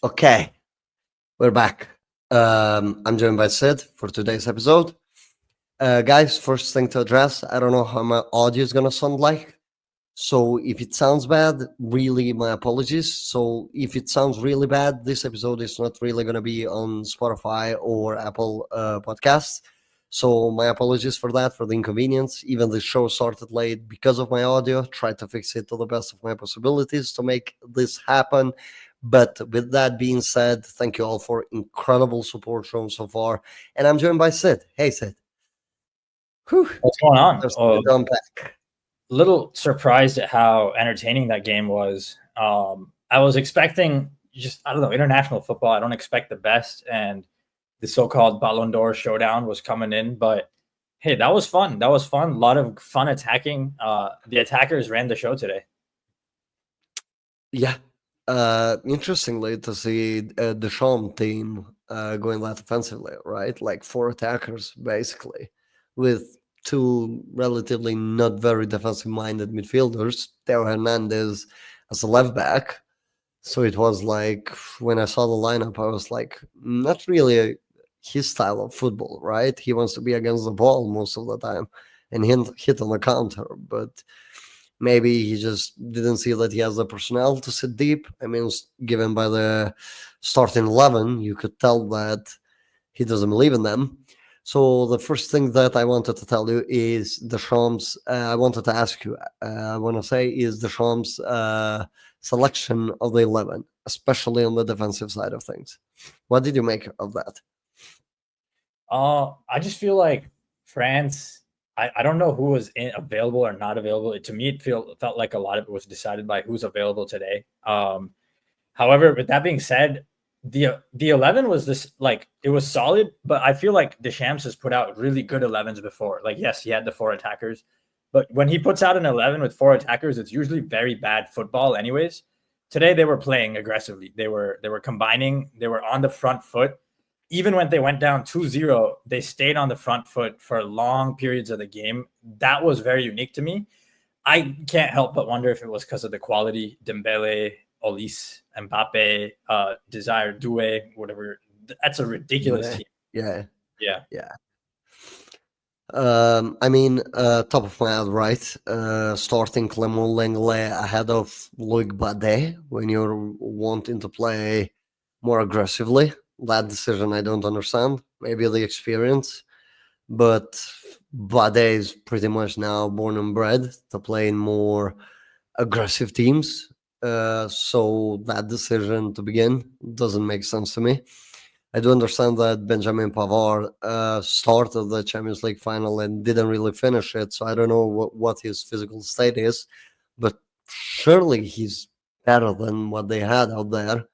Okay, we're back. I'm joined by Sid for today's episode. Guys, first thing to address, I don't know how my audio is going to sound like. So if it sounds bad, really my apologies. So if it sounds really bad, this episode is not really going to be on Spotify or Apple Podcasts. So my apologies for that, for the inconvenience. Even the show started late because of my audio. Tried to fix it to the best of my possibilities to make this happen. But with that being said, thank you all for incredible support shown so far. And I'm joined by Sid. Hey, Sid. Whew. What's going on? There's I'm back. Little surprised at how entertaining that game was. I was expecting international football. I don't expect the best, and the so-called Ballon d'Or showdown was coming in. But hey, that was fun. A lot of fun attacking. The attackers ran the show today. Yeah. Interestingly to see the Deschamps team going that offensively, right? Like 4 attackers, basically, with 2 relatively not very defensive-minded midfielders, Theo Hernandez as a left back. So it was like, when I saw the lineup, I was like, not really his style of football, right? He wants to be against the ball most of the time and hit on the counter, but maybe he just didn't see that he has the personnel to sit deep. I mean, given by the starting 11, you could tell that he doesn't believe in them. So the first thing that I wanted to tell you is Deschamps. I wanted to ask you. I want to say is Deschamps' selection of the 11, especially on the defensive side of things. What did you make of that? I just feel like France. I don't know who was available or not available. To me, it felt like a lot of it was decided by who's available today. However, with that being said, the 11 was it was solid, but I feel like Deschamps has put out really good 11s before. Like, yes, he had the 4 attackers, but when he puts out an 11 with 4 attackers, it's usually very bad football anyways. Today they were playing aggressively. They were combining, they were on the front foot. Even when they went down 2-0, they stayed on the front foot for long periods of the game. That was very unique to me. I can't help but wonder if it was because of the quality. Dembele, Olise, Mbappe, Desire, Doué, whatever. That's a ridiculous team. Yeah. Yeah. I mean, top of my head, right? Starting Clement Lenglet ahead of Loic Bade when you're wanting to play more aggressively. That decision I don't understand. Maybe the experience, but Bade is pretty much now born and bred to play in more aggressive teams. So that decision to begin doesn't make sense to me. I do understand that Benjamin Pavard started the Champions League final and didn't really finish it, so I don't know what his physical state is, but surely he's better than what they had out there.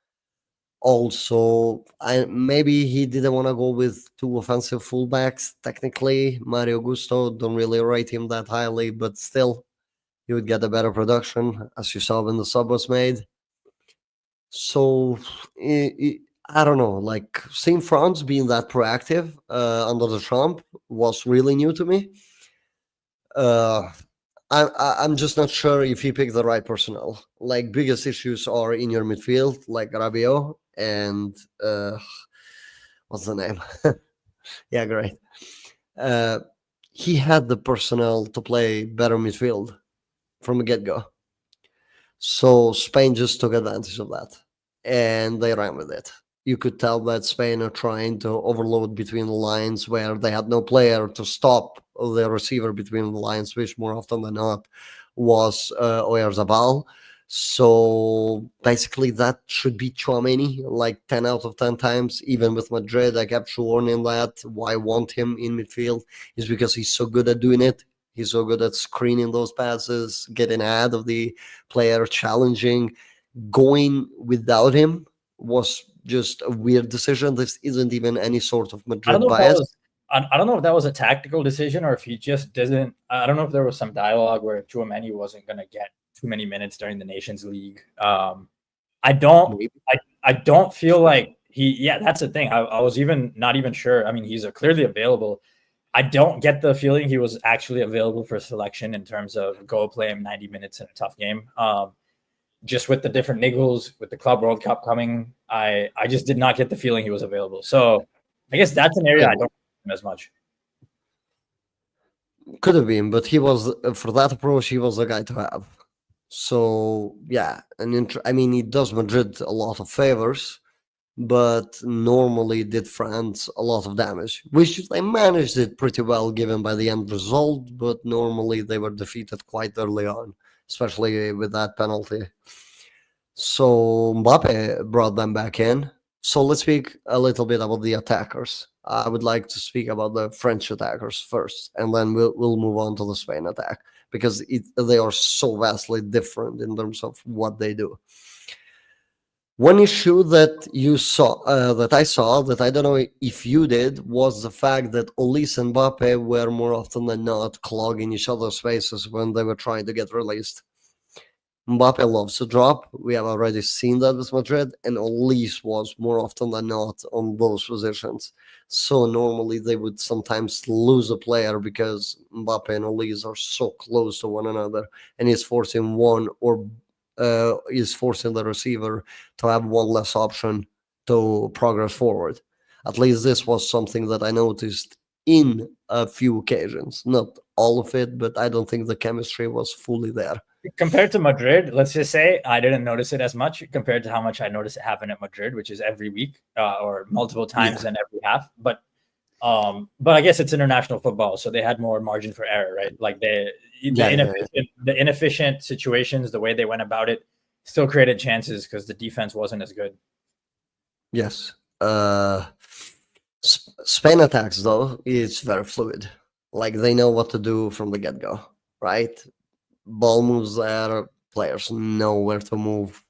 Also, maybe he didn't want to go with 2 offensive fullbacks. Technically, Mario Gusto, don't really rate him that highly, but still, he would get a better production, as you saw when the sub was made. So, I don't know, like, seeing France being that proactive under the Trump was really new to me. I'm just not sure if he picked the right personnel. Like, biggest issues are in your midfield, like Rabiot and what's the name? Yeah, great. He had the personnel to play better midfield from the get-go. So Spain just took advantage of that, and they ran with it. You could tell that Spain are trying to overload between the lines where they had no player to stop the receiver between the lines, which more often than not was Oyarzabal. So basically, that should be Tchouameni like 10 out of 10 times. Even with Madrid, I kept warning that why I want him in midfield is because he's so good at doing it. He's so good at screening those passes, getting ahead of the player, challenging. Going without him was just a weird decision. This isn't even any sort of Madrid bias. I don't know if that was a tactical decision or if he just didn't. I don't know if there was some dialogue where Tchouameni wasn't going to get too many minutes during the Nations League. I don't feel like he. Yeah, that's the thing. I was not even sure. I mean, he's clearly available. I don't get the feeling he was actually available for selection in terms of go play him 90 minutes in a tough game. just with the different niggles, with the Club World Cup coming, I just did not get the feeling he was available. So I guess that's an area I don't like him as much. Could have been, but he was for that approach. He was the guy to have. So yeah, I mean, he does Madrid a lot of favors, but normally did France a lot of damage, which they managed it pretty well given by the end result, but normally they were defeated quite early on, especially with that penalty. So Mbappe brought them back in. So let's speak a little bit about the attackers. I would like to speak about the French attackers first, and then we'll move on to the Spain attack because they are so vastly different in terms of what they do. One issue that you saw, that I saw, that I don't know if you did, was the fact that Olise and Mbappe were more often than not clogging each other's spaces when they were trying to get released. Mbappe loves to drop. We have already seen that with Madrid, and Olise was more often than not on those positions. So normally they would sometimes lose a player because Mbappe and Olise are so close to one another, and he's forcing is forcing the receiver to have one less option to progress forward. At least this was something that I noticed in a few occasions. Not all of it, but I don't think the chemistry was fully there. Compared to Madrid, let's just say I didn't notice it as much compared to how much I noticed it happen at Madrid, which is every week or multiple times in every half. But I guess it's international football, so they had more margin for error, right? Like the inefficient situations, the way they went about it, still created chances because the defense wasn't as good. Yes. Spain attacks, though, it's very fluid. Like they know what to do from the get-go, right? Ball moves there, players know where to move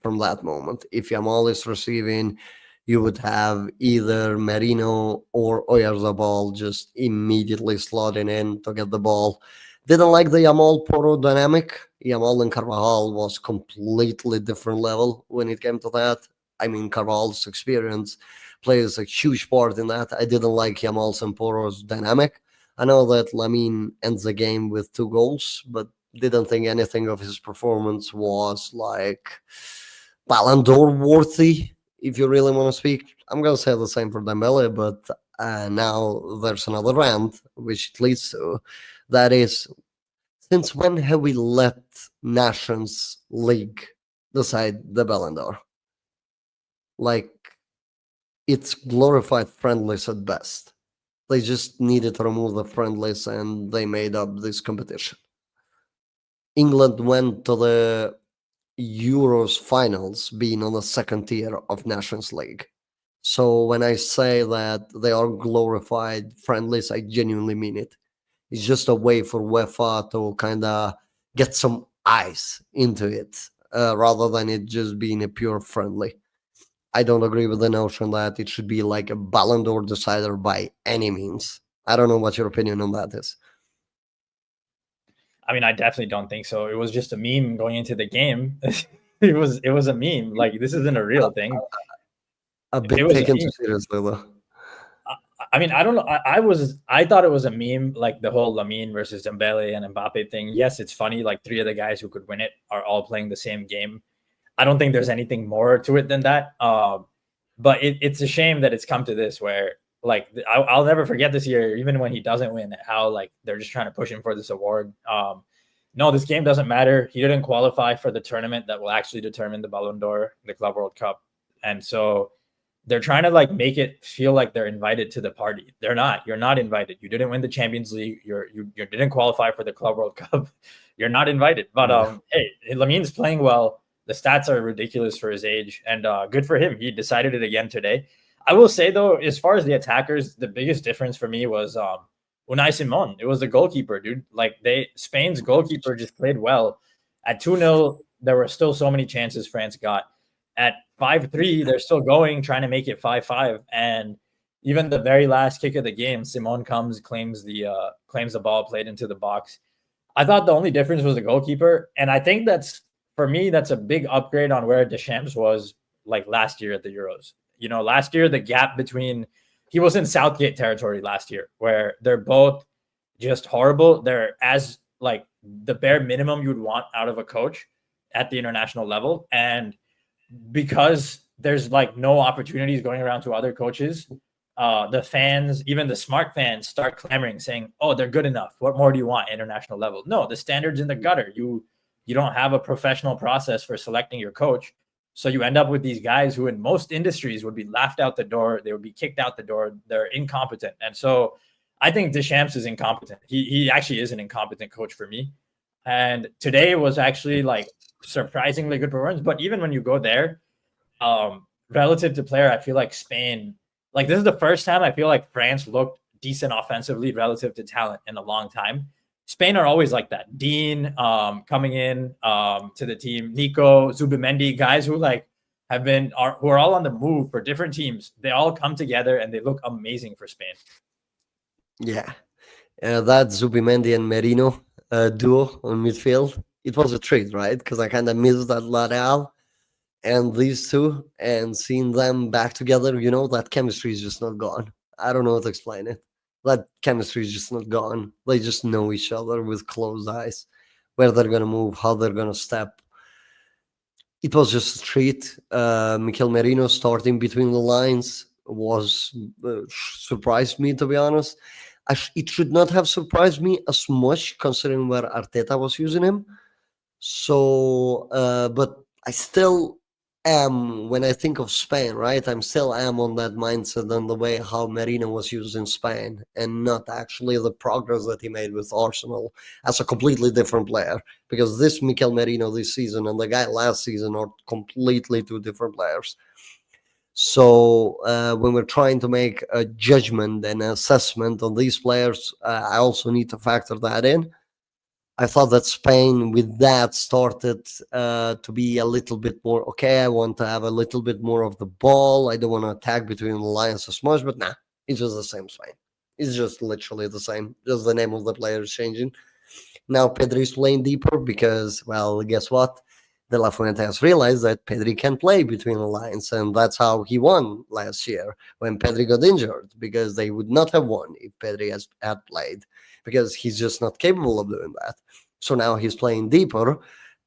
from that moment. If Yamal is receiving, you would have either Merino or Oyarzabal just immediately slotting in to get the ball. Didn't like the Yamal Porro dynamic. Yamal and Carvajal was completely different level when it came to that. I mean, Carvajal's experience plays a huge part in that. I didn't like Yamal's and Porro's dynamic. I know that Lamine ends the game with 2 goals, but didn't think anything of his performance was like Ballon d'Or worthy, if you really want to speak. I'm going to say the same for Dembele, but now there's another rant, which it leads to. That is, since when have we let Nations League decide the Ballon d'Or? Like, it's glorified friendlies at best. They just needed to remove the friendlies and they made up this competition. England went to the Euros finals being on the second tier of Nations League. So when I say that they are glorified friendlies, I genuinely mean it. It's just a way for UEFA to kind of get some eyes into it rather than it just being a pure friendly. I don't agree with the notion that it should be like a Ballon d'Or decider by any means. I don't know what your opinion on that is. I mean, I definitely don't think so. It was just a meme going into the game. it was a meme. Like, this isn't a real thing. A bit taken too seriously, though. I mean, I don't know. I thought it was a meme, like the whole Lamine versus Dembele and Mbappe thing. Yes, it's funny. Like 3 of the guys who could win it are all playing the same game. I don't think there's anything more to it than that. But it's a shame that it's come to this where, like, I'll never forget this year, even when he doesn't win, how like they're just trying to push him for this award. No, this game doesn't matter. He didn't qualify for the tournament that will actually determine the Ballon d'Or, the Club World Cup, and so they're trying to like make it feel like they're invited to the party. They're not. You're not invited. You didn't win the Champions League. You didn't qualify for the Club World Cup. You're not invited. But hey, Lamine's playing well. The stats are ridiculous for his age, and good for him. He decided it again today. I will say, though, as far as the attackers, the biggest difference for me was Unai Simon. It was the goalkeeper, dude. Like, Spain's goalkeeper just played well. At 2-0, there were still so many chances France got. At 5-3, they're still going, trying to make it 5-5. And even the very last kick of the game, Simon comes, claims the ball played into the box. I thought the only difference was the goalkeeper. And I think for me, that's a big upgrade on where Deschamps was like last year at the Euros. You know, last year, the gap he was in Southgate territory last year, where they're both just horrible. They're as like the bare minimum you would want out of a coach. at the international level. And because there's like no opportunities going around to other coaches, the fans, even the smart fans, start clamoring, saying, "Oh, they're good enough. What more do you want international level?" No, the standard's in the gutter. You don't have a professional process for selecting your coach. So you end up with these guys who in most industries would be laughed out the door. They would be kicked out the door. They're incompetent. And so I think Deschamps is incompetent. He actually is an incompetent coach for me. And today was actually like surprisingly good performance. But even when you go there, relative to player, I feel like Spain, like this is the first time I feel like France looked decent offensively relative to talent in a long time. Spain are always like that. Dean coming in to the team, Nico, Zubimendi, guys who like who are all on the move for different teams. They all come together and they look amazing for Spain. Yeah, that Zubimendi and Merino duo on midfield, it was a treat, right? Because I kind of missed that Lareal and these two, and seeing them back together, that chemistry is just not gone. I don't know how to explain it. That chemistry is just not gone. They just know each other with closed eyes, where they're going to move, how they're going to step. It was just a treat. Mikel Merino starting between the lines was surprised me, to be honest. It should not have surprised me as much considering where Arteta was using him. So, but I still am, when I think of Spain, right? I'm still am on that mindset on the way how Merino was used in Spain, and not actually the progress that he made with Arsenal as a completely different player. Because this Mikel Merino this season and the guy last season are completely two different players. So when we're trying to make a judgment and assessment on these players, I also need to factor that in. I thought that Spain with that started to be a little bit more, okay, I want to have a little bit more of the ball. I don't want to attack between the lines as much, but nah, it's just the same Spain. It's just literally the same. Just the name of the player is changing. Now Pedri is playing deeper because, well, guess what? De La Fuente has realized that Pedri can play between the lines, and that's how he won last year when Pedri got injured, because they would not have won if Pedri had played, because he's just not capable of doing that. So now he's playing deeper,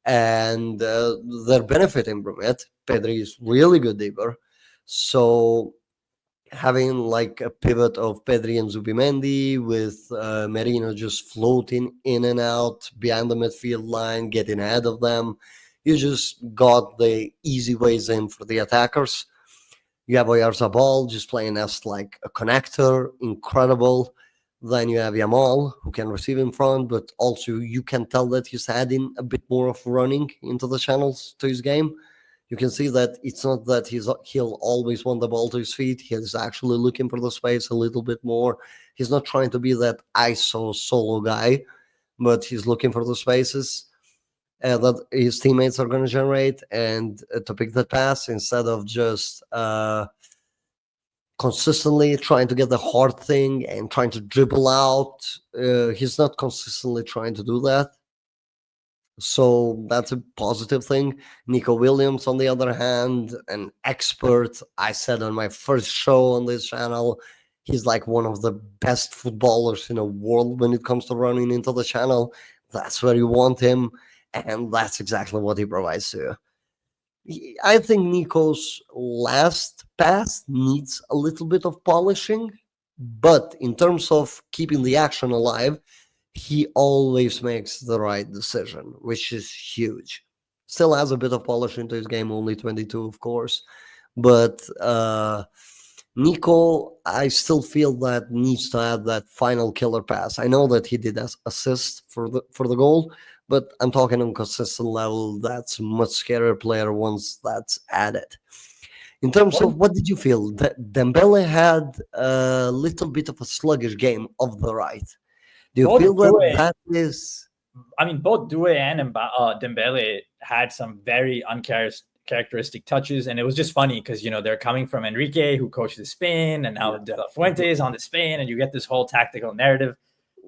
and they're benefiting from it. Pedri is really good deeper. So having like a pivot of Pedri and Zubimendi with Merino just floating in and out behind the midfield line, getting ahead of them, you just got the easy ways in for the attackers. You have Oyarzabal just playing as like a connector, incredible. Then you have Yamal, who can receive in front, but also you can tell that he's adding a bit more of running into the channels to his game. You can see that it's not that he'll always want the ball to his feet. He's actually looking for the space a little bit more. He's not trying to be that ISO solo guy, but he's looking for the spaces that his teammates are going to generate, and to pick that pass instead of just consistently trying to get the hard thing and trying to dribble out. He's not consistently trying to do that. So that's a positive thing. Nico Williams, on the other hand, an expert. I said on my first show on this channel, he's like one of the best footballers in the world when it comes to running into the channel. That's where you want him, and that's exactly what he provides to you. I think Nico's last pass needs a little bit of polishing, but in terms of keeping the action alive, he always makes the right decision, which is huge. Still has a bit of polish into his game, only 22, of course. But Nico, I still feel that needs to add that final killer pass. I know that he did assist for the goal, but I'm talking on consistent level. That's a much scarier player once that's added. In terms of what did you feel? Dembele had a little bit of a sluggish game off the right. Do you Both feel Doué, that is? I mean, both Doué and Dembele had some very uncharacteristic touches, and it was just funny because they're coming from Enrique, who coaches Spain, and now De La Fuente is on the Spain, and you get this whole tactical narrative.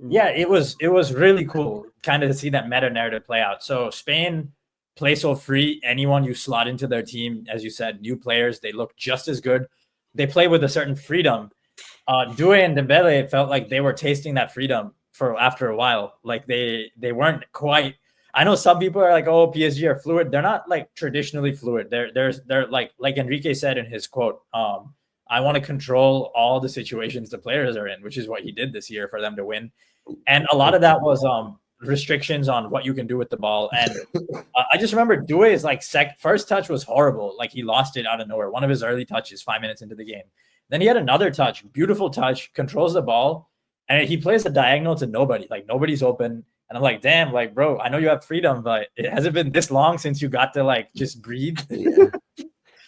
Yeah, it was really cool kind of to see that meta narrative play out. So Spain play so free. Anyone you slot into their team, as you said, new players, they look just as good. They play with a certain freedom. Doué and Dembele felt like they were tasting that freedom for after a while. Like they weren't quite. I know some people are like, "Oh, PSG are fluid." They're not like traditionally fluid. They're like Enrique said in his quote. I want to control all the situations the players are in, which is what he did this year for them to win. And a lot of that was restrictions on what you can do with the ball. And I just remember Doué's like first touch was horrible. Like he lost it out of nowhere. One of his early touches 5 minutes into the game. Then he had another touch, beautiful touch, controls the ball, and he plays a diagonal to nobody. Like nobody's open. And I'm like, damn, like, bro, I know you have freedom, but it hasn't been this long since you got to like just breathe. Yeah.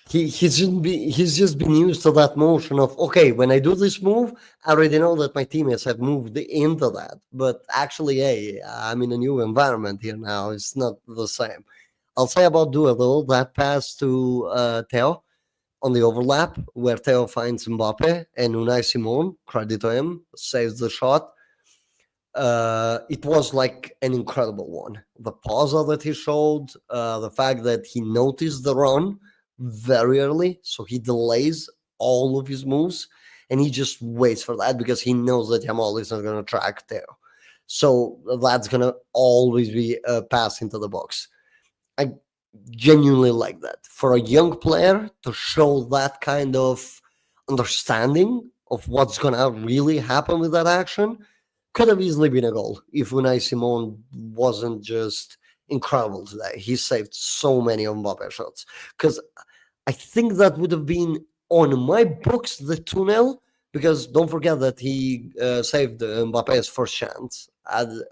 He's just been used to that motion of, okay, when I do this move, I already know that my teammates have moved into that. But actually, hey, I'm in a new environment here now. It's not the same. I'll say about Dua though, that pass to Theo on the overlap where Theo finds Mbappe and Unai Simon, credit to him, saves the shot. It was like an incredible one. The pause that he showed, the fact that he noticed the run very early, so he delays all of his moves and he just waits for that because he knows that Yamal is not going to track Theo. So that's going to always be a pass into the box. I genuinely like that. For a young player to show that kind of understanding of what's going to really happen with that action could have easily been a goal if Unai Simon wasn't just incredible today. He saved so many of Mbappe shots. Because I think that would have been on my books the 2-0, because don't forget that he saved Mbappe's first chance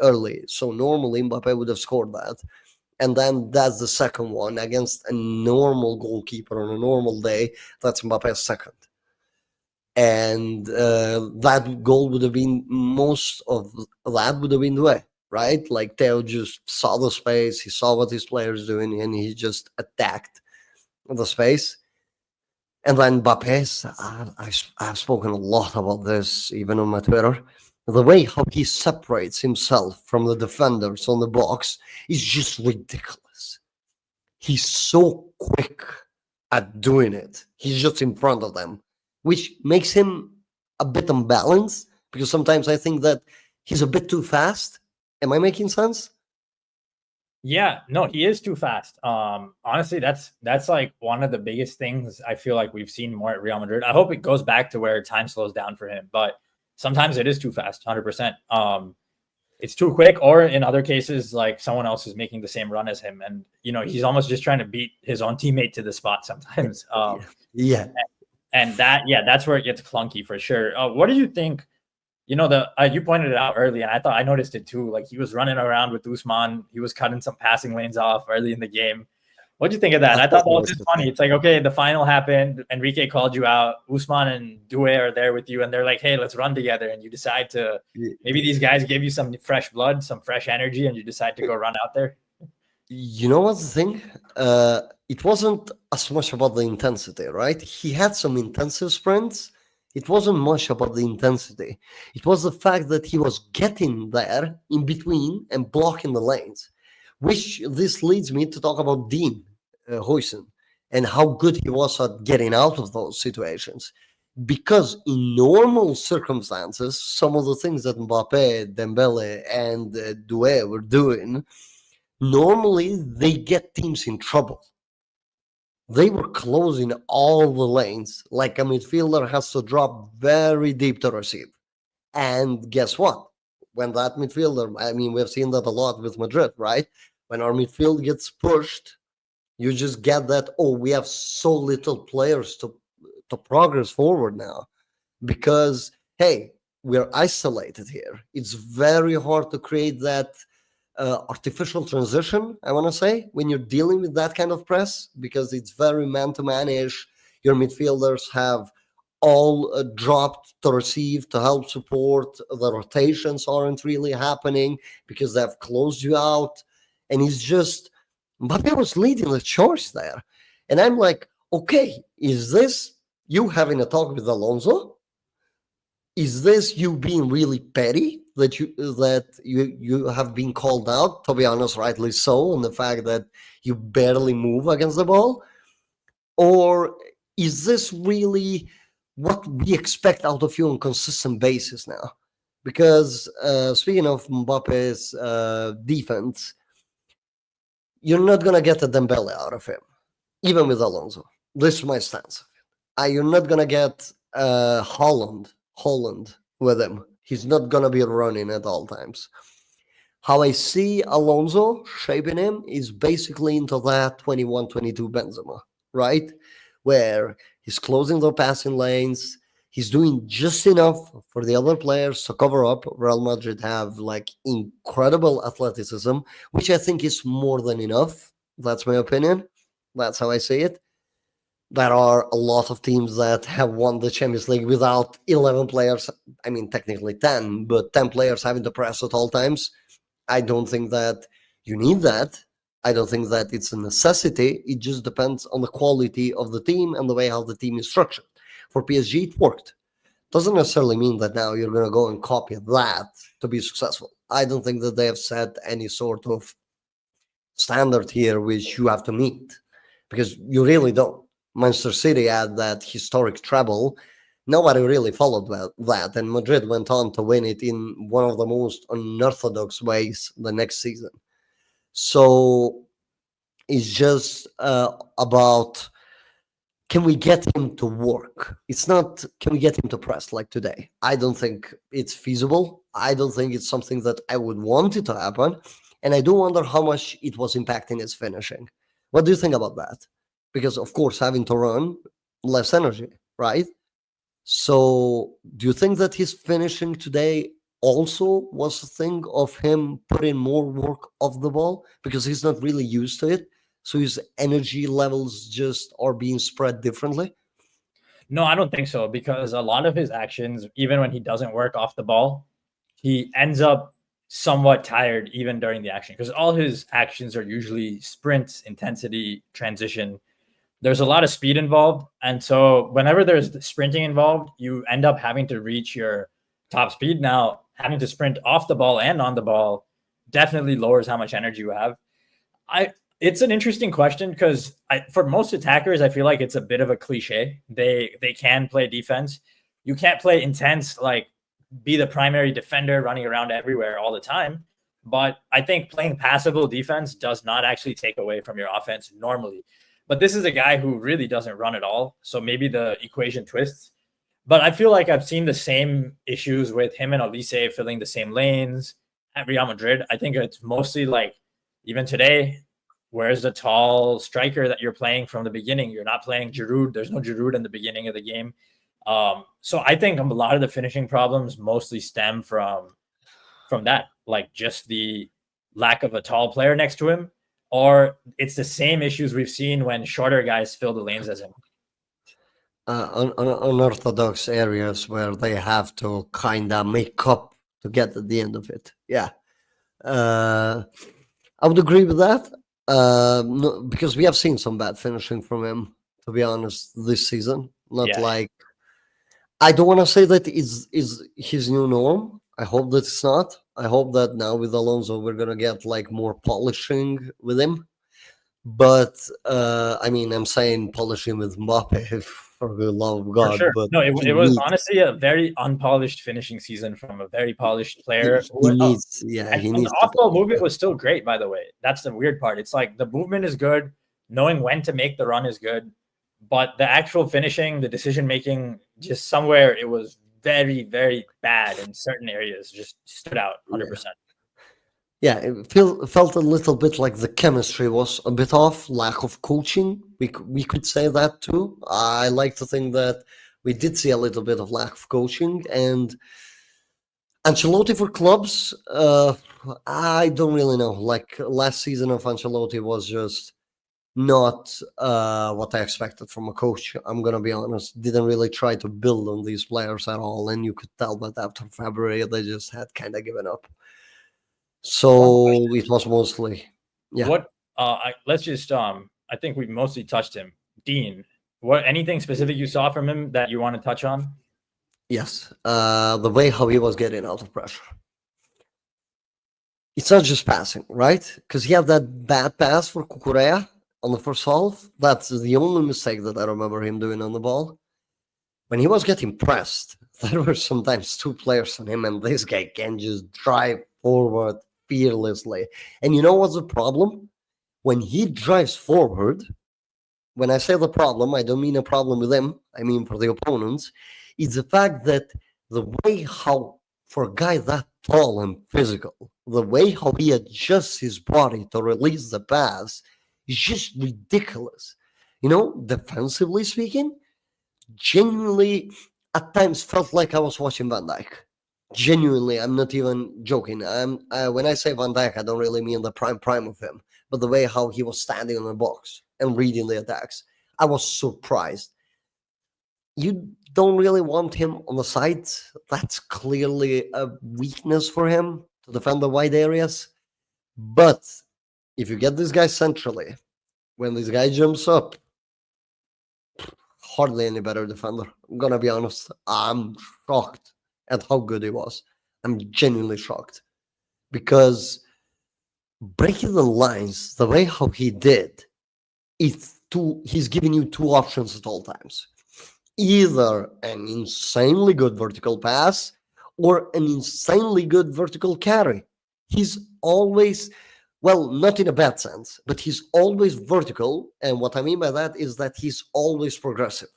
early. So normally Mbappe would have scored that. And then that's the second one against a normal goalkeeper on a normal day. That's Mbappe's second. And that goal would have been, most of that would have been the way, right? Like Theo just saw the space, he saw what his players doing, and he just attacked the space. And then Mbappe, I've spoken a lot about this even on my Twitter. The way how he separates himself from the defenders on the box is just ridiculous. He's so quick at doing it. He's just in front of them, which makes him a bit unbalanced, because sometimes I think that he's a bit too fast. Am I making sense? Yeah, no, he is too fast. Honestly, that's like one of the biggest things I feel like we've seen more at Real Madrid. I hope it goes back to where time slows down for him, but sometimes it is too fast, 100%. It's too quick, or in other cases, like someone else is making the same run as him, and he's almost just trying to beat his own teammate to the spot sometimes. Yeah. And that's where it gets clunky for sure. What do you think? You pointed it out early, and I noticed it too. Like he was running around with Usman, he was cutting some passing lanes off early in the game. What do you think of that? I thought that was just funny. It's like, okay, the final happened, Enrique called you out, Usman and Doué are there with you, and they're like, hey, let's run together. And you decide to, maybe these guys give you some fresh blood, some fresh energy, and you decide to go run out there. You know what's the thing? It wasn't as much about the intensity, right? He had some intensive sprints. It wasn't much about the intensity. It was the fact that he was getting there in between and blocking the lanes, which this leads me to talk about Dean Huijsen and how good he was at getting out of those situations. Because in normal circumstances, some of the things that Mbappe, Dembele, and Doué were doing, normally they get teams in trouble. They were closing all the lanes, like a midfielder has to drop very deep to receive. And guess what? When that midfielder, I mean, we've seen that a lot with Madrid, right? When our midfield gets pushed, you just get that, oh, we have so little players to progress forward now. Because, hey, we're isolated here. It's very hard to create that artificial transition, I want to say, when you're dealing with that kind of press, because it's very man-to-man-ish. Your midfielders have all dropped to receive, to help support. The rotations aren't really happening because they've closed you out. And it's just, Mbappe was leading the charge there. And I'm like, okay, is this you having a talk with Alonso? Is this you being really petty that you have been called out, to be honest, rightly so, on the fact that you barely move against the ball? Or is this really what we expect out of you on a consistent basis now? Because speaking of Mbappe's defense, you're not gonna get a Dembele out of him, even with Alonso. This is my stance. You're not gonna get Holland with him. He's not gonna be running at all times. How I see Alonso shaping him is basically into that 21-22 Benzema, right? Where he's closing the passing lanes. He's doing just enough for the other players to cover up. Real Madrid have like incredible athleticism, which I think is more than enough. That's my opinion. That's how I see it. There are a lot of teams that have won the Champions League without 11 players. I mean, technically 10, but 10 players having to press at all times. I don't think that you need that. I don't think that it's a necessity. It just depends on the quality of the team and the way how the team is structured. For PSG, it worked. Doesn't necessarily mean that now you're going to go and copy that to be successful. I don't think that they have set any sort of standard here which you have to meet, because you really don't. Manchester City had that historic treble. Nobody really followed that, and Madrid went on to win it in one of the most unorthodox ways the next season. So it's just about, can we get him to work? It's not, can we get him to press like today? I don't think it's feasible. I don't think it's something that I would want it to happen. And I do wonder how much it was impacting his finishing. What do you think about that? Because, of course, having to run, less energy, right? So do you think that his finishing today also was a thing of him putting more work off the ball because he's not really used to it? So his energy levels just are being spread differently? No, I don't think so, because a lot of his actions, even when he doesn't work off the ball, he ends up somewhat tired even during the action, because all his actions are usually sprint, intensity, transition. There's a lot of speed involved. And so whenever there's sprinting involved, you end up having to reach your top speed. Now, having to sprint off the ball and on the ball definitely lowers how much energy you have. It's an interesting question, because for most attackers, I feel like it's a bit of a cliche. They can play defense. You can't play intense, like be the primary defender running around everywhere all the time. But I think playing passable defense does not actually take away from your offense normally. But this is a guy who really doesn't run at all. So maybe the equation twists. But I feel like I've seen the same issues with him and Olise filling the same lanes at Real Madrid. I think it's mostly like, even today, where's the tall striker that you're playing from the beginning? You're not playing Giroud. There's no Giroud in the beginning of the game. So I think a lot of the finishing problems mostly stem from that, like just the lack of a tall player next to him, or it's the same issues we've seen when shorter guys fill the lanes as him. On unorthodox areas where they have to kind of make up to get at the end of it. Yeah. I would agree with that. No, because we have seen some bad finishing from him, to be honest, this season. Not like, I don't want to say that is his new norm. I hope that it's not. I hope that now with Alonso we're gonna get like more polishing with him. But I mean, I'm saying polishing with Mbappe, for the love of God. For sure. But No, it was honestly a very unpolished finishing season from a very polished player. He needs The off-ball movement was still great, by the way. That's the weird part. It's like the movement is good, knowing when to make the run is good, but the actual finishing, the decision making, just somewhere it was very, very bad in certain areas. Just stood out 100%. Yeah, it felt a little bit like the chemistry was a bit off, lack of coaching. We could say that too. I like to think that we did see a little bit of lack of coaching. And Ancelotti for clubs, I don't really know. Like last season of Ancelotti was just not what I expected from a coach. I'm going to be honest. Didn't really try to build on these players at all. And you could tell that after February, they just had kind of given up. So it was mostly, let's just I think we mostly touched him. Dean, anything specific you saw from him that you want to touch on? Yes, the way how he was getting out of pressure. It's not just passing, right? Because he had that bad pass for Cucurella on the first half. That's the only mistake that I remember him doing on the ball. When he was getting pressed, there were sometimes two players on him, and this guy can just drive forward fearlessly. And you know what's the problem? when he drives forward, when I say the problem, I don't mean a problem with him, I mean for the opponents, is the fact that the way how, for a guy that tall and physical, the way how he adjusts his body to release the pass is just ridiculous. Defensively speaking, genuinely at times felt like I was watching Van Dijk. Genuinely, I'm not even joking. When I say Van Dijk, I don't really mean the prime of him, but the way how he was standing in the box and reading the attacks. I was surprised. You don't really want him on the side. That's clearly a weakness for him to defend the wide areas. But if you get this guy centrally, when this guy jumps up, hardly any better defender. I'm gonna be honest. I'm shocked at how good he was. I'm genuinely shocked because breaking the lines the way how he did, he's giving you two options at all times. Either an insanely good vertical pass or an insanely good vertical carry. He's always, well, not in a bad sense, but he's always vertical. And what I mean by that is that he's always progressive.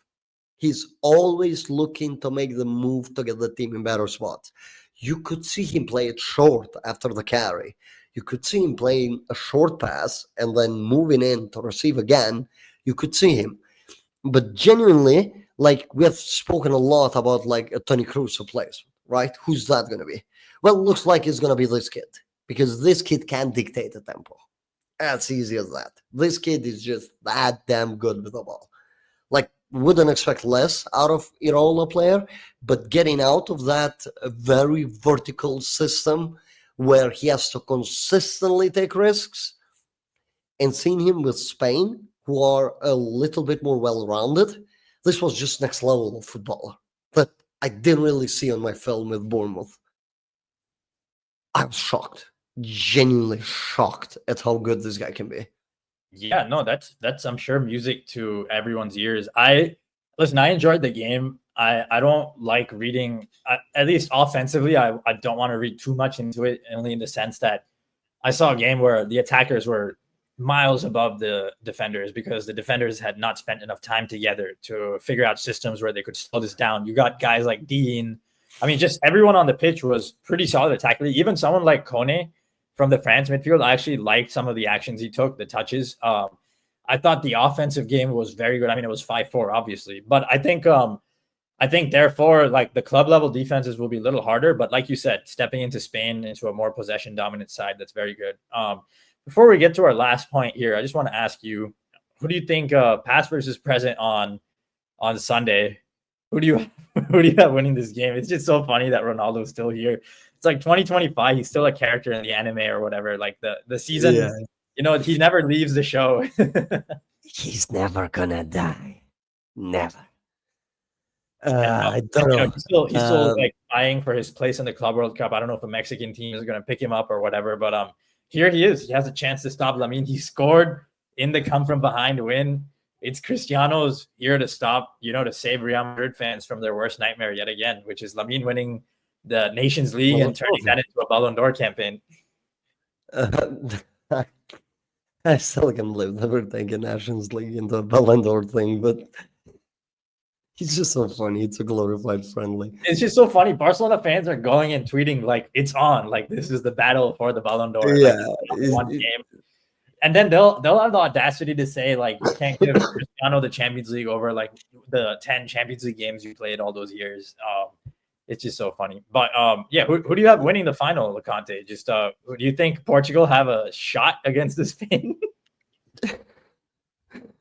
He's always looking to make the move to get the team in better spots. You could see him play it short after the carry. You could see him playing a short pass and then moving in to receive again. You could see him. But genuinely, like we have spoken a lot about like a Tony Cruz replacement, right? Who's that going to be? Well, it looks like it's going to be this kid because this kid can dictate the tempo. As easy as that. This kid is just that damn good with the ball. Like, wouldn't expect less out of Iraola player, but getting out of that very vertical system where he has to consistently take risks, and seeing him with Spain, who are a little bit more well-rounded, this was just next level of footballer that I didn't really see on my film with Bournemouth. I was shocked, genuinely shocked at how good this guy can be. Yeah, no, that's I'm sure music to everyone's ears. I enjoyed the game. I don't like reading, at least offensively. I don't want to read too much into it, only in the sense that I saw a game where the attackers were miles above the defenders because the defenders had not spent enough time together to figure out systems where they could slow this down. You got guys like Dean. I mean, just everyone on the pitch was pretty solid attackingly. Even someone like Kone from the France midfield, I actually liked some of the actions he took, the touches. I thought the offensive game was very good. I mean, it was 5-4, obviously, but I think therefore, like the club level defenses will be a little harder. But like you said, stepping into Spain into a more possession dominant side, that's very good. Before we get to our last point here, I just want to ask you, who do you think past versus present on Sunday? Who do you have winning this game? It's just so funny that Ronaldo's still here. It's like 2025. He's still a character in the anime or whatever. Like the season, yeah. He never leaves the show. He's never gonna die. Never. I don't know. He's still like vying for his place in the Club World Cup. I don't know if a Mexican team is going to pick him up or whatever, but here he is. He has a chance to stop Lamine. He scored in the come from behind win. It's Cristiano's here to stop, to save Real Madrid fans from their worst nightmare yet again, which is Lamine winning the Nations League and turning that into a Ballon d'Or campaign. I still can't believe never taking Nations League into a Ballon d'Or thing, but he's just so funny. It's a glorified friendly. It's just so funny. Barcelona fans are going and tweeting like it's on, like this is the battle for the Ballon d'Or. Yeah, like, one game. And then they'll have the audacity to say like you can't give Cristiano the Champions League over like the 10 Champions League games you played all those years. It's just so funny. But yeah, who do you have winning the final, Loconte? Just do you think Portugal have a shot against Spain?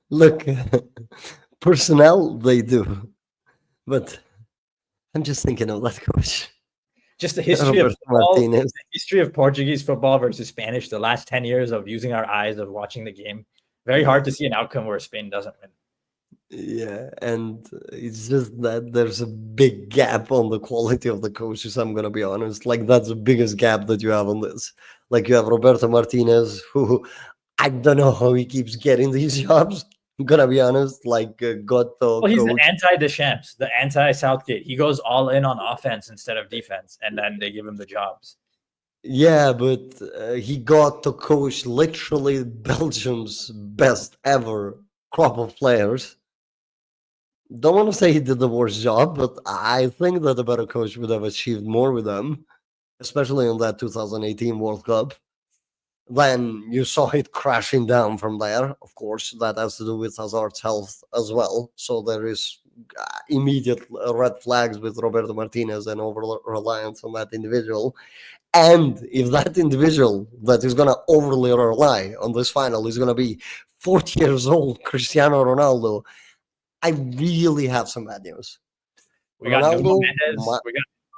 Look, personnel they do, but I'm just thinking of that coach. Just the history of football, the history of Portuguese football versus Spanish, the last 10 years of using our eyes of watching the game. Very hard to see an outcome where Spain doesn't win. Yeah, and it's just that there's a big gap on the quality of the coaches, I'm going to be honest. Like, that's the biggest gap that you have on this. Like, you have Roberto Martinez, who I don't know how he keeps getting these jobs. I'm going to be honest. Like, Goto. Well, he's the anti-Deschamps, the anti-Southgate. He goes all in on offense instead of defense, and then they give him the jobs. Yeah, but he got to coach literally Belgium's best ever crop of players. Don't want to say he did the worst job, but I think that a better coach would have achieved more with them, especially in that 2018 World Cup. Then you saw it crashing down from there. Of course, that has to do with Hazard's health as well. So there is immediate red flags with Roberto Martinez and over reliance on that individual. And if that individual that is going to overly rely on this final is going to be 40 years old, Cristiano Ronaldo, I really have some bad news. We got Nuno Ronaldo, Mendes.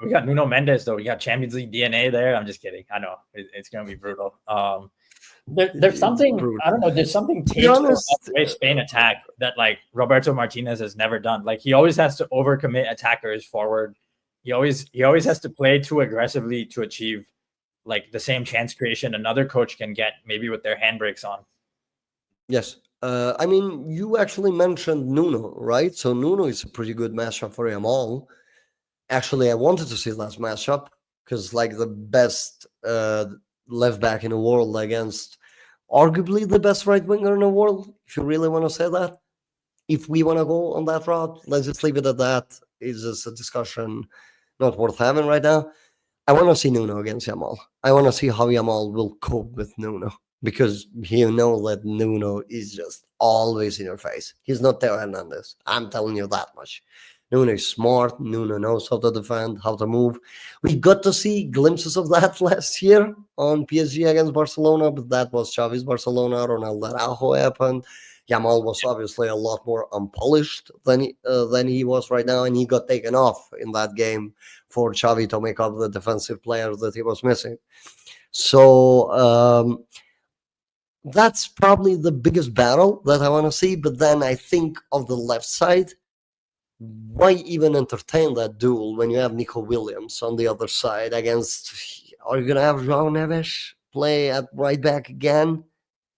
We got Nuno Mendes though. We got Champions League DNA there. I'm just kidding. I know it's gonna be brutal. There's something brutal. I don't know. There's something To be tasteful about honest, the way Spain attack that like Roberto Martinez has never done. Like he always has to overcommit attackers forward. He always has to play too aggressively to achieve like the same chance creation another coach can get maybe with their handbrakes on. yes. I mean, you actually mentioned Nuno, right? So Nuno is a pretty good matchup for Yamal. Actually, I wanted to see that matchup because, like, the best left back in the world against arguably the best right winger in the world, if you really want to say that. If we want to go on that route, let's just leave it at that. It's just a discussion not worth having right now. I want to see Nuno against Yamal. I want to see how Yamal will cope with Nuno because you know that Nuno is just always in your face. He's not Theo Hernandez. I'm telling you that much. Nuno is smart. Nuno knows how to defend, how to move. We got to see glimpses of that last year on PSG against Barcelona, but that was Xavi's Barcelona. Ronaldo Araujo happened. Yamal was obviously a lot more unpolished than he was right now, and he got taken off in that game for Xavi to make up the defensive players that he was missing. So that's probably the biggest battle that I want to see. But then I think of the left side, why even entertain that duel when you have Nico Williams on the other side against? Are you going to have João Neves play at right back again?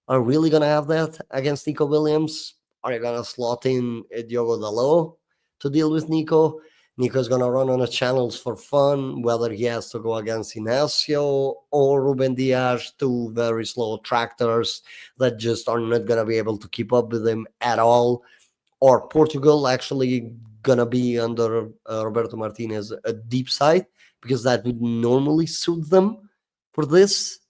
Are we really going to have that against Nico Williams? Are you going to slot in Diogo Dalot to deal with Nico? Nico's going to run on the channels for fun, whether he has to go against Inacio or Ruben Diaz, two very slow tractors that just are not going to be able to keep up with him at all. Or Portugal actually going to be under Roberto Martinez a deep side because that would normally suit them for this.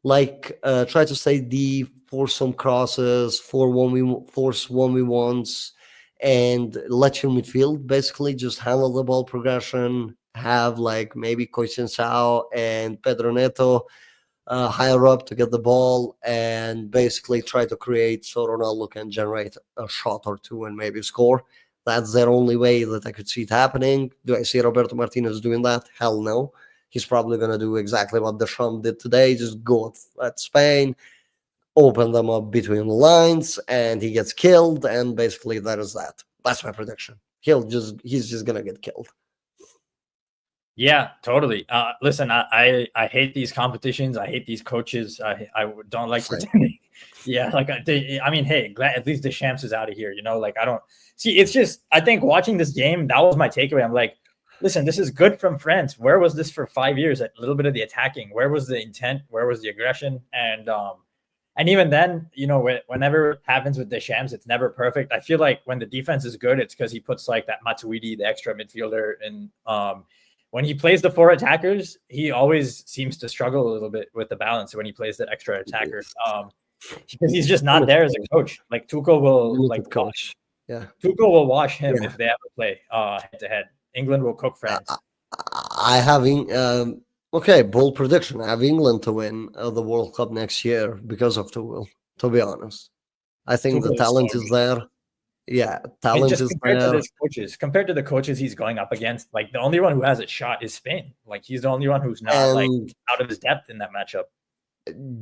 Like try to stay deep, force some crosses, force 1v1s, and let your midfield basically just handle the ball progression. Have like maybe Sao and Pedro Neto higher up to get the ball, and basically try to create so Ronaldo can generate a shot or two and maybe score. That's their only way that I could see it happening. Do I see Roberto Martinez doing that? Hell no. He's probably going to do exactly what Deschamps did today, just go at Spain, open them up between the lines, and he gets killed, and basically that is that. That's my prediction. He's just going to get killed. Yeah, totally. Listen, I hate these competitions. I hate these coaches. I don't like pretending. Yeah, like I mean, hey, glad at least Deschamps is out of here. You know, like I don't see. It's just I think watching this game, that was my takeaway. I'm like, listen, this is good from France. Where was this for 5 years? A little bit of the attacking. Where was the intent? Where was the aggression? And even then, you know, whenever it happens with Deschamps, it's never perfect. I feel like when the defense is good, it's because he puts like that Matuidi, the extra midfielder, and when he plays the four attackers, he always seems to struggle a little bit with the balance when he plays that extra attacker. Because he's just not there as a coach. Like Tuchel will coach. Yeah. Tuchel will wash him if they ever play head to head. England will cook France. I have okay, bold prediction. I have England to win the World Cup next year because of Tuchel. To be honest, I think Tuchel the talent is there. Yeah, talent is compared there. To his coaches, compared to the coaches he's going up against, like the only one who has a shot is Spain. Like he's the only one who's not like out of his depth in that matchup.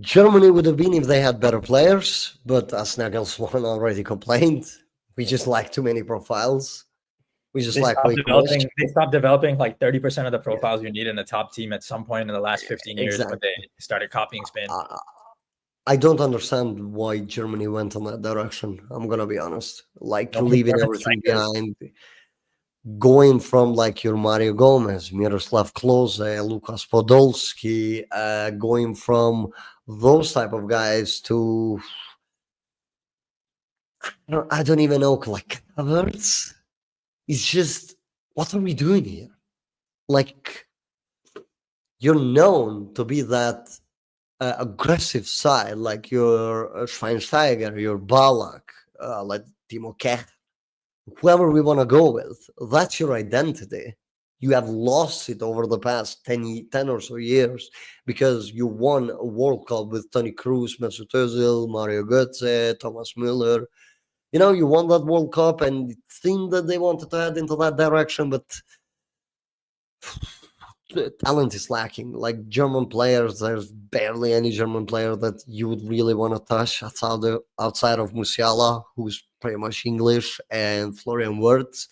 Germany would have been if they had better players, but as Nagelsmann already complained, we just lack too many profiles. We just lack way too much. They stopped developing like 30% of the profiles you need in a top team at some point in the last 15 years when they started copying Spain. I don't understand why Germany went in that direction. I'm gonna be honest. Like leaving everything behind. going from like your Mario Gomez, Miroslav Klose, Lukas Podolski, going from those type of guys to I don't even know, like Havertz. It's just, what are we doing here? Like, you're known to be that aggressive side, like your Schweinsteiger, your Ballack, like Timo Kech, whoever we want to go with. That's your identity. You have lost it over the past 10 or so years because you won a World Cup with Toni Kroos, Mesut Özil, Mario Götze, Thomas Müller. You know, you won that World Cup, and it seemed that they wanted to head into that direction, but the talent is lacking. Like German players, there's barely any German player that you would really want to touch outside of Musiala, who's pretty much English, and Florian Wirtz.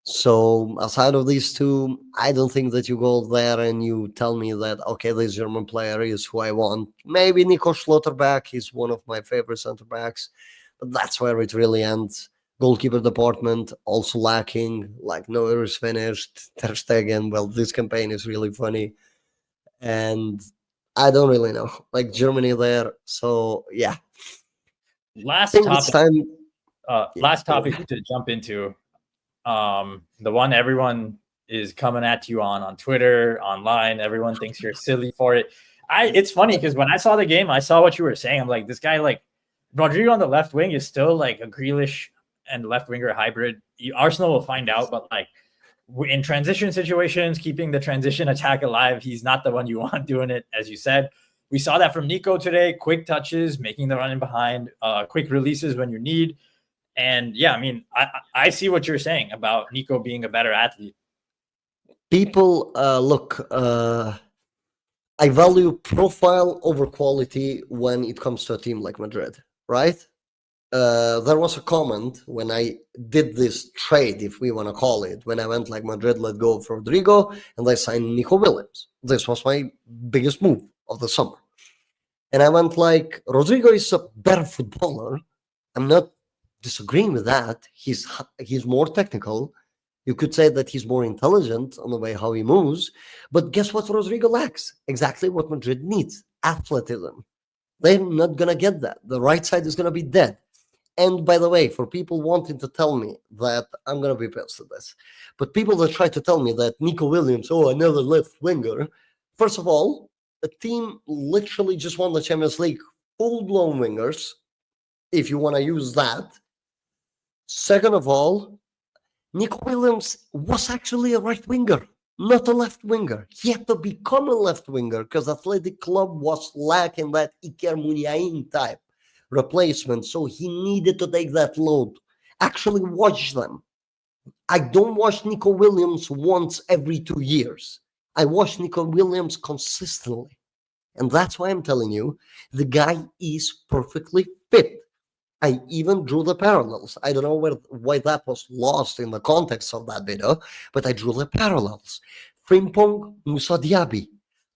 So aside of these two, I don't think that you go there and you tell me that, okay, this German player is who I want. Maybe Nico Schlotterbeck is one of my favorite center backs, but that's where it really ends. Goalkeeper department also lacking. Like Neuer is finished. Ter Stegen, well, this campaign is really funny, and I don't really know. Like Germany there, so yeah. I Last think it's topic. time. Last topic to jump into. The one everyone is coming at you on Twitter, online. Everyone thinks you're silly for it. It's funny because when I saw the game, I saw what you were saying. I'm like, this guy, like Rodrygo on the left wing is still like a Grealish and left winger hybrid. Arsenal will find out, but like in transition situations, keeping the transition attack alive, he's not the one you want doing it, as you said. We saw that from Nico today. Quick touches, making the run in behind, quick releases when you need. And yeah, I mean, I see what you're saying about Nico being a better athlete. People, look, I value profile over quality when it comes to a team like Madrid, right? There was a comment when I did this trade, if we want to call it, when I went like Madrid let go of Rodrygo and they signed Nico Williams. This was my biggest move of the summer. And I went like, Rodrygo is a better footballer. I'm not disagreeing with that. He's more technical. You could say that he's more intelligent on the way how he moves. But guess what Rodrygo lacks? Exactly what Madrid needs: athleticism. They're not going to get that. The right side is going to be dead. And by the way, for people wanting to tell me that, I'm going to be pissed at this, but people that try to tell me that Nico Williams, oh, another left winger, first of all, the team literally just won the Champions League, full-blown wingers, if you want to use that. Second of all, Nico Williams was actually a right winger, not a left winger. He had to become a left winger because Athletic Club was lacking that Iker Muniain type replacement, so he needed to take that load. Actually watch them. I don't watch Nico Williams once every 2 years. I watch Nico Williams consistently, and that's why I'm telling you, the guy is perfectly fit. I even drew the parallels. I don't know why that was lost in the context of that video, but I drew the parallels. Frimpong, Musa Diaby.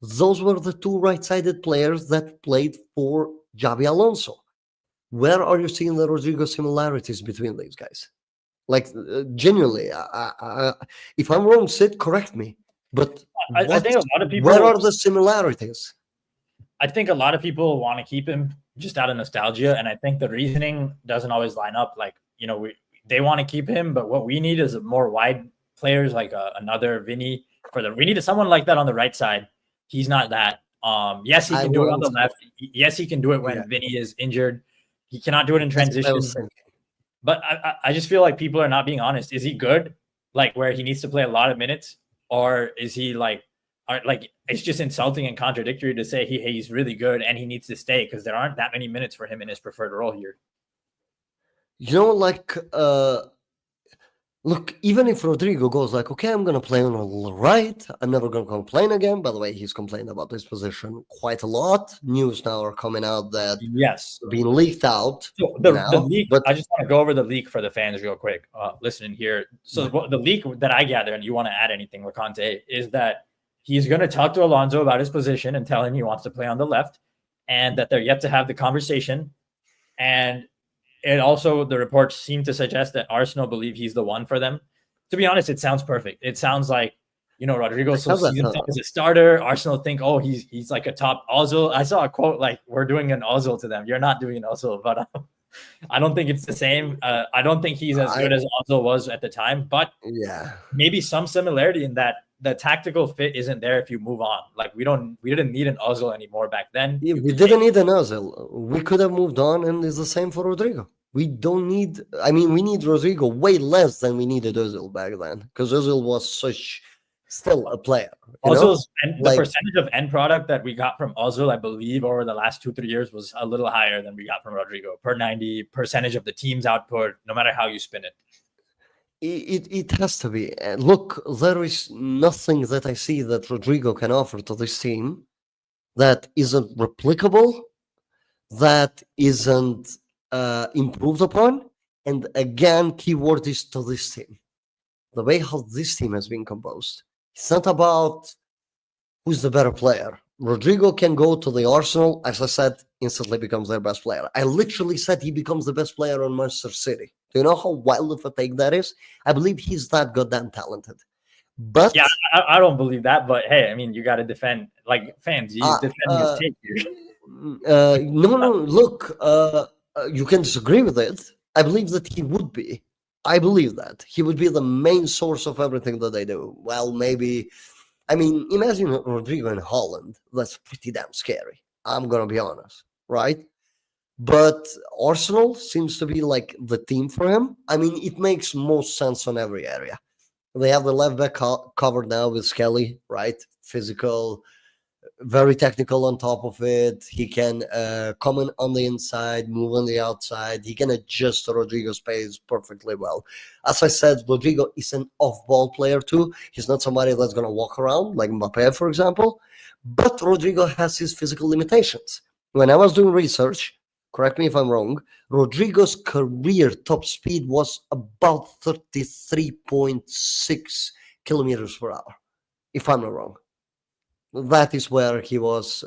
Those were the two right-sided players that played for Xabi Alonso. Where are you seeing the Rodrygo similarities between these guys? Like, genuinely, if I'm wrong, Sid, correct me. But I think a lot of people. Where are the similarities? I think a lot of people want to keep him just out of nostalgia, and I think the reasoning doesn't always line up. Like, you know, they want to keep him, but what we need is more wide players, like another Vinny. We need someone like that on the right side. He's not that. Yes, he can do it on the left. Yes, he can do it when Vinny is injured. He cannot do it in transition. But I just feel like people are not being honest. Is he good? Like where he needs to play a lot of minutes, or is he like it's just insulting and contradictory to say he's really good and he needs to stay because there aren't that many minutes for him in his preferred role here. You know, like, look, even if Rodrygo goes like, okay, I'm going to play on the right, I'm never going to complain again. By the way, he's complained about this position quite a lot. News now are coming out that being leaked out. So the leak, but I just want to go over the leak for the fans real quick, listening here. So the leak that I gather, and you want to add anything, Loconte, is that he's going to talk to Alonso about his position and tell him he wants to play on the left, and that they're yet to have the conversation. And it also, the reports seem to suggest that Arsenal believe he's the one for them. To be honest, it sounds perfect. It sounds like, Rodrygo so How's that? seasoned as a starter. Arsenal think, oh, he's like a top Ozil. I saw a quote like, "We're doing an Ozil to them." You're not doing an Ozil, but I don't think it's the same. I don't think he's as good as Ozil was at the time, but Yeah, maybe some similarity in that the tactical fit isn't there if you move on. Like we didn't need an Ozil anymore back then. yeah, we didn't need an Ozil. We could have moved on, and it's the same for Rodrygo. We don't need. I mean, we need Rodrygo way less than we needed Ozil back then, because Ozil was still a player. Ozil's and the like percentage of end product that we got from Ozil, I believe, over the last 2-3 years was a little higher than we got from Rodrygo per 90 percentage of the team's output, no matter how you spin it. it has to be. Look, there is nothing that I see that Rodrygo can offer to this team that isn't replicable, that isn't improved upon. And again, keyword is to this team. The way how this team has been composed. It's not about who's the better player. Rodrygo can go to the Arsenal, as I said, instantly becomes their best player. I literally said he becomes the best player on Manchester City. Do you know how wild of a take that is? I believe he's that goddamn talented. But yeah, I don't believe that. But hey, I mean, you got to defend, like fans. He's defending his take here. No. Look, you can disagree with it. I believe that he would be. I believe that he would be the main source of everything that they do. Well, maybe. I mean, imagine Rodrygo in Holland. That's pretty damn scary. I'm gonna be honest, right? But Arsenal seems to be like the team for him. I mean, it makes most sense on every area. They have the left back covered now with Skelly, right? Physical, very technical on top of it. He can come in on the inside, move on the outside. He can adjust to Rodrygo's pace perfectly well. As I said, Rodrygo is an off-ball player too. He's not somebody that's going to walk around like Mbappe, for example. But Rodrygo has his physical limitations. When I was doing research, correct me if I'm wrong, Rodrygo's career top speed was about 33.6 kilometers per hour, if I'm not wrong. That is where he was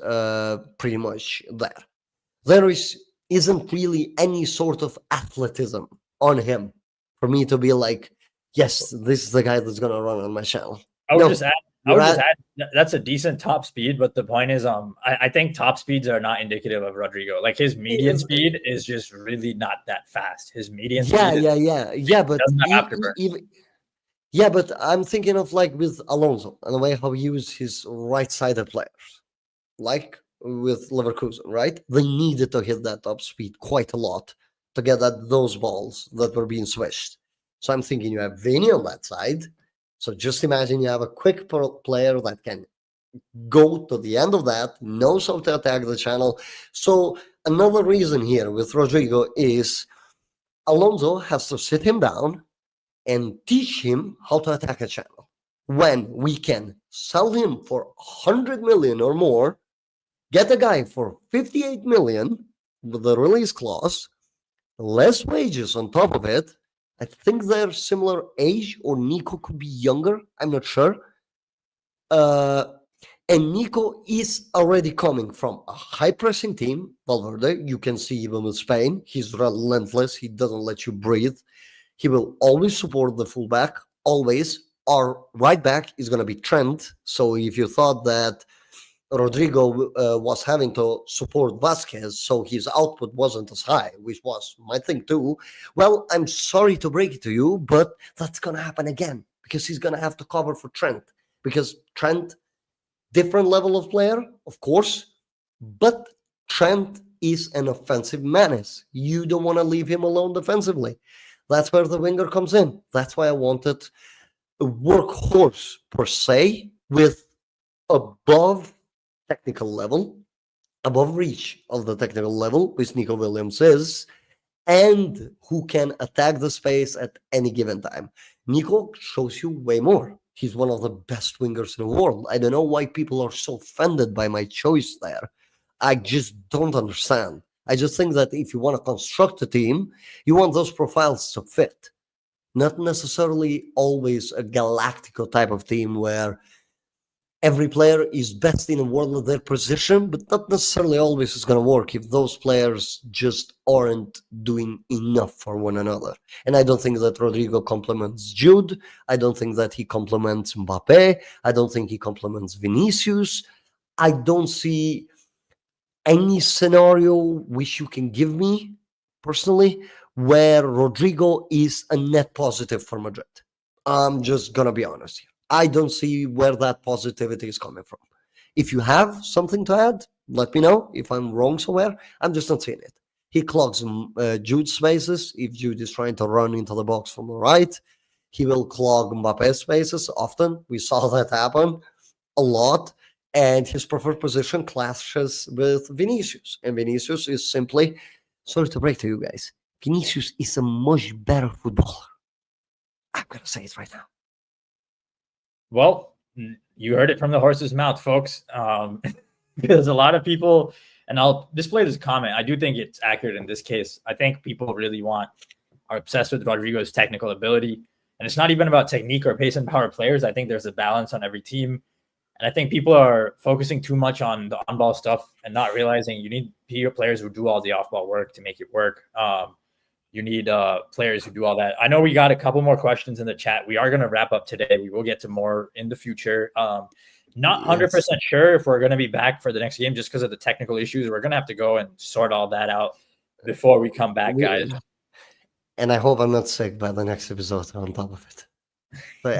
pretty much there. There isn't really any sort of athleticism on him for me to be like, yes, this is the guy that's gonna run on my channel. I would just add that's a decent top speed, but the point is, I think top speeds are not indicative of Rodrygo. Like his median speed is just really not that fast. His median speed, but yeah, but I'm thinking of like with Alonso and the way how he used his right-sided players, like with Leverkusen, right? They needed to hit that top speed quite a lot to get at those balls that were being switched. So I'm thinking you have Vini on that side. So just imagine you have a quick player that can go to the end of that, knows how to attack the channel. So another reason here with Rodrygo is Alonso has to sit him down and teach him how to attack a channel. When we can sell him for 100 million or more, get a guy for 58 million with the release clause, less wages on top of it. I think they're similar age, or Nico could be younger. I'm not sure. And Nico is already coming from a high pressing team. Valverde, you can see even with Spain, he's relentless. He doesn't let you breathe. He will always support the fullback, always. Our right back is going to be Trent. So if you thought that Rodrygo was having to support Vasquez, so his output wasn't as high, which was my thing too, well, I'm sorry to break it to you, but that's going to happen again because he's going to have to cover for Trent. Because Trent, different level of player, of course, but Trent is an offensive menace. You don't want to leave him alone defensively. That's where the winger comes in. That's why I wanted a workhorse per se with above technical level, above reach of the technical level, which Nico Williams is, and who can attack the space at any given time. Nico shows you way more. He's one of the best wingers in the world. I don't know why people are so offended by my choice there. I just don't understand. I just think that if you want to construct a team, you want those profiles to fit. Not necessarily always a Galactico type of team where every player is best in the world at their position, but not necessarily always is going to work if those players just aren't doing enough for one another. And I don't think that Rodrygo complements Jude. I don't think that he complements Mbappe. I don't think he complements Vinicius. I don't see any scenario which you can give me personally where Rodrygo is a net positive for Madrid. I'm just going to be honest here. I don't see where that positivity is coming from. If you have something to add, let me know. If I'm wrong somewhere, I'm just not seeing it. He clogs Jude's spaces. If Jude is trying to run into the box from the right, he will clog Mbappe's spaces often. We saw that happen a lot. And his preferred position clashes with Vinicius. And Vinicius is simply, sorry to break to you guys, Vinicius is a much better footballer. I'm going to say it right now. Well, you heard it from the horse's mouth, folks. Because a lot of people, and I'll display this comment, I do think it's accurate in this case. I think people really are obsessed with Rodrygo's technical ability. And it's not even about technique or pace and power players. I think there's a balance on every team. And I think people are focusing too much on the on-ball stuff and not realizing you need players who do all the off-ball work to make it work. You need players who do all that. I know we got a couple more questions in the chat. We are going to wrap up today. We will get to more in the future. Not 100% sure if we're going to be back for the next game just because of the technical issues. We're going to have to go and sort all that out before we come back, guys. And I hope I'm not sick by the next episode on top of it. But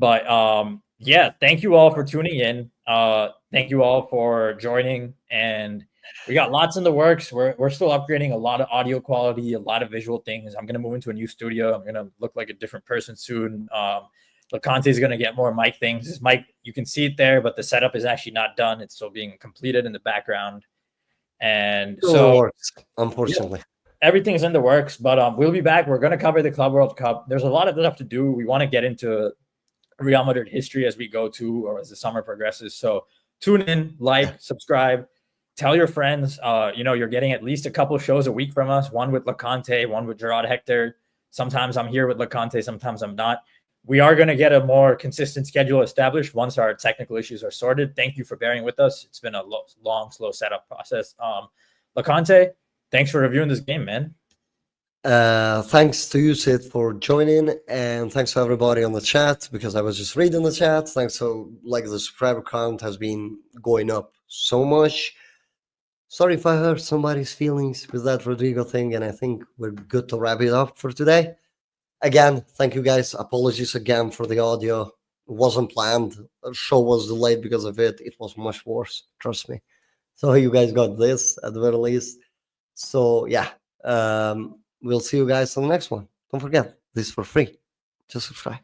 yeah. Yeah, thank you all for tuning in. Thank you all for joining. And we got lots in the works. We're still upgrading a lot of audio quality, a lot of visual things. I'm going to move into a new studio. I'm going to look like a different person soon. Loconte is going to get more mic things. This mic, you can see it there, but the setup is actually not done. It's still being completed in the background. And so, works, unfortunately. Yeah, everything's in the works, but we'll be back. We're going to cover the Club World Cup. There's a lot of stuff to do. We want to get into Real Madrid history as we go to, or as the summer progresses. So tune in, like, subscribe, tell your friends. You're getting at least a couple shows a week from us. One with Loconte, one with Gerard Hector. Sometimes I'm here with Loconte, sometimes I'm not. We are going to get a more consistent schedule established once our technical issues are sorted. Thank you for bearing with us. It's been a long, slow setup process. Loconte, thanks for reviewing this game, man. Thanks to you, Sid, for joining, and thanks to everybody on the chat, because I was just reading the chat. Thanks to the subscriber count has been going up so much. Sorry if I hurt somebody's feelings with that Rodrygo thing, and I think we're good to wrap it up for today. Again, thank you guys. Apologies again for the audio. It wasn't planned. The show was delayed because of it. It was much worse, trust me. So you guys got this at the very least. So yeah, we'll see you guys on the next one. Don't forget, this is for free. Just subscribe.